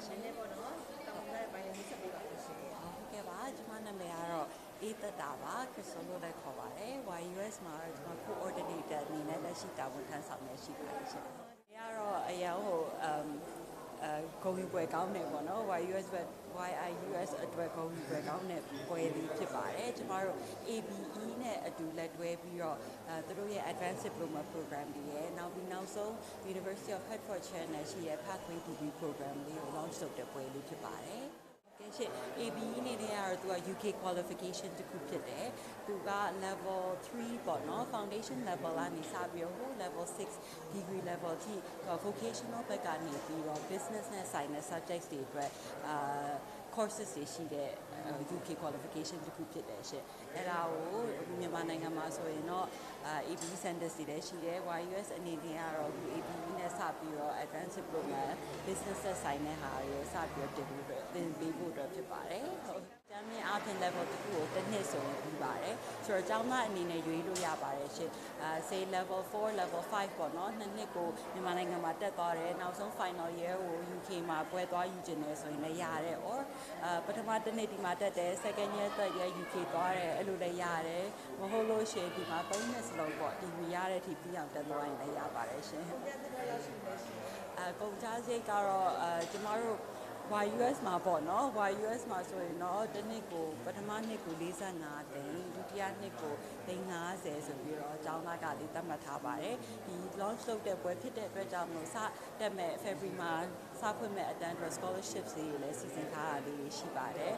ရှင်လည်းပေါ့နော်တောင်းတဲ့ပိုင်းလေးဆက်ပေးပါလို့ရှင်ဟုတ်ကဲ့ပါကျွန်မနာမည်ကတော့အေးသက်တာပါခရစ်စတိုလို့လည်းခေါ်ပါတယ် YUS မှာကျွန်မ coordinator အနေနဲ့လက်ရှိတာဝန်ထမ်းဆောင်နေရှိပါတယ်ရှင်။ဒီကတော့အရာဟိုဂုဏ်ယူပွဲကောင်းတယ်ပေါ့နော် YIUS အတွက်ဂုဏ်ယူပွဲကောင်းတဲ့ပွဲလေးဖြစ်ပါတယ်ကျမတို့ ABE နဲ့အတူလက်တွဲပြီးတော့သူတို့ရဲ့ Advanced Diploma Program တွေရဲ့နောက်ဆုံး University of Hertfordshire နဲ့ရှိရဲ့ Pathway Degree Program လေးကို launch လုပ်တဲ့ပွဲလေးဖြစ်ပါတယ်ကဲရှင် ABE အနေနဲ့ကတော့သူက UK qualification တစ်ခုဖြစ်တယ်သူက level 3ပေါ့နော် foundation level ကနေစပြီးတော့ level 6 degree level ထိ vocational ဘက်ကနေပြီးတော့ business နဲ့ဆိုင်တဲ့ subjects တွေအတွက်courses တွေရှိတဲ့ UK qualification တစ်ခုဖြစ်တယ်ရှင်အဲ့ဒါကိုမြန်မာနိုင်ငံမှာဆိုရင်တော့ABE centers တွေလည်းရှိတယ် YUS အနေနဲ့ကတော့ ABE နဲ့စပြီးတော့ advanced diploma business နဲ့ဆိုင်တဲ့ဟာတွေကိုစပြီးတော့သင်ပေးဖို့အတွက်ဖြစ်ပါတယ်ဟုတ်တမ်းမြင့်အပြင် level တစ်ခုကိုတစ်နှစ်ဆိုရင်ပြီးပါတယ်ဆိုတော့ကျောင်းသားအနေနဲ့ရွေးလို့ရပါတယ်ရှင်say level 4 level 5ပေါ့နော်နှစ်နှစ်ကိုမြန်မာနိုင်ငံမှာတက်သွားတယ်နောက်ဆုံး final year ကို UK မှာပွဲသွားယူခြင်းနဲ့ဆိုရင်လည်းရတယ် or ပထမတစ်နှစ်ဒီမှာတက်တယ် second year third year UK သွားတယ်အဲ့လိုလည်းရတယ်မဟုတ်လို့ရှိရင်ဒီမှာ3နှစ်စလုံးပေါ့ဒီရရတဲ့အထိပြီးအောင်တက်သွားရင်လည်းရပါတယ်ရှင်ဟုတ်ကဲ့တော်ရောက်ရှိနေရှင်ကုန်ကြစိတ်ကတော့ကျမတို့YUS မှာပေါ့နော် YUS မှာဆိုရင်တော့တစ်နှစ်ကိုပထမနှစ်ကို45သိန်းဒုတိယနှစ်ကို50ဆိုပြီးတော့အကြောင်းသားကလေးသတ်မှတ်ထားပါတယ်ဒီ launch လုပ်တဲ့ပွဲဖြစ်တဲ့အတွက်ကြောင့်မလို့စတက်မဲ့ February မှာစဖွင့်မဲ့အတန်းအတွက် scholarships တွေလည်းစီစဉ်ထားတာလေးရှိပါတယ်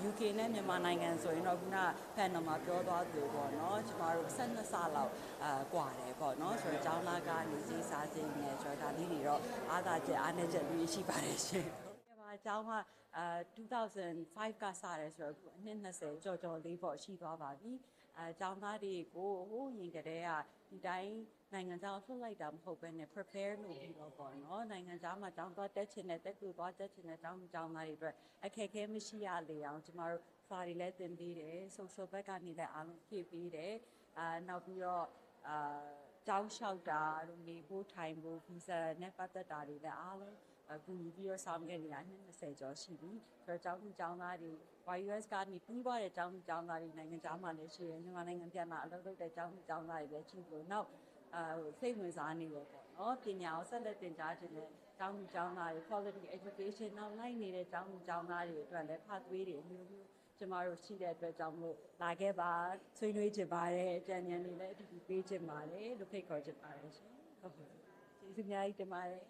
UK နဲ့မြန်မာနိုင်ငံဆိုရင်တော့ခုနဖန်တော်မှာပြောသွားသလိုပေါ့နော်ကျမတို့12ဆလောက်กว่าတယ်ပေါ့နော်ဆိုတော့အကြောင်းသားကနေစီးစားခြင်းနဲ့ဆိုတော့ဒါလေးတွေတော့အားသာချက်အားနည်းချက်တွေရှိပါတယ်ရှင်အကြောင်းက2005ကစတယ်ဆိုတော့အနှစ်20ကြော်လေးပေါ့ရှိသွားပါပြီအကြောင်းသားတွေကိုဟိုရင်ကတည်းကဒီတိုင်းနိုင်ငံခြားဆွလိုက်တာမဟုတ်ဘဲနဲ့ prepare လုပ်ပြီးတော့ပေါ့နော်နိုင်ငံခြားမှာကျောင်းသွားတက်ချင်တဲ့တက်ကူသွားတက်ချင်တဲ့ကျောင်းသားတွေအတွက်အခက်အခဲမရှိရလေအောင်ကျမတို့စာတွေလည်းသင်ပေးတယ် social ဘက်ကနေလည်းအားလုံးဖြည့်ပေးတယ်နောက်ပြီးတော့ကျောင်းလျှောက်တာတို့နေဖို့ထိုင်ဖို့ visa နဲ့ပတ်သက်တာတွေလည်းအားလုံးကူညီပြီးတော့ဆောင်ရွက်နေတာ20ကျော်ရှိပြီဆိုတော့ကျောင်းသားတွေ YUS ကနေပြီးသွားတဲ့ကျောင်းသားတွေနိုင်ငံခြားမှာလည်းရှိတယ်မြန်မာနိုင်ငံပြန်လာအလုပ်လုပ်တဲ့ကျောင်းသားတွေလည်းရှိလို့နောက်စိတ်ဝင်စားနေတယ်ပေါ့နော်ပညာကိုဆက်လက်သင်ကြားခြင်းနဲ့ကျောင်းသားတွေ quality education နောက်လိုက်နေတဲ့ကျောင်းသားတွေအတွက်လည်းဖတ်သွေးတွေအမျိုးမျိုးကျမတို့ရှိတဲ့အတွက်ကြောင့်မို့လာခဲ့ပါဆွေးနွေးကြပါတယ်အကြံဉာဏ်တွေလည်းအတူတူပေးကြပါတယ်လို့ဖိတ်ခေါ်ကြပါတယ်ရှင်ဟုတ်ကဲ့ကျေးဇူးများကြီးတင်ပါတယ်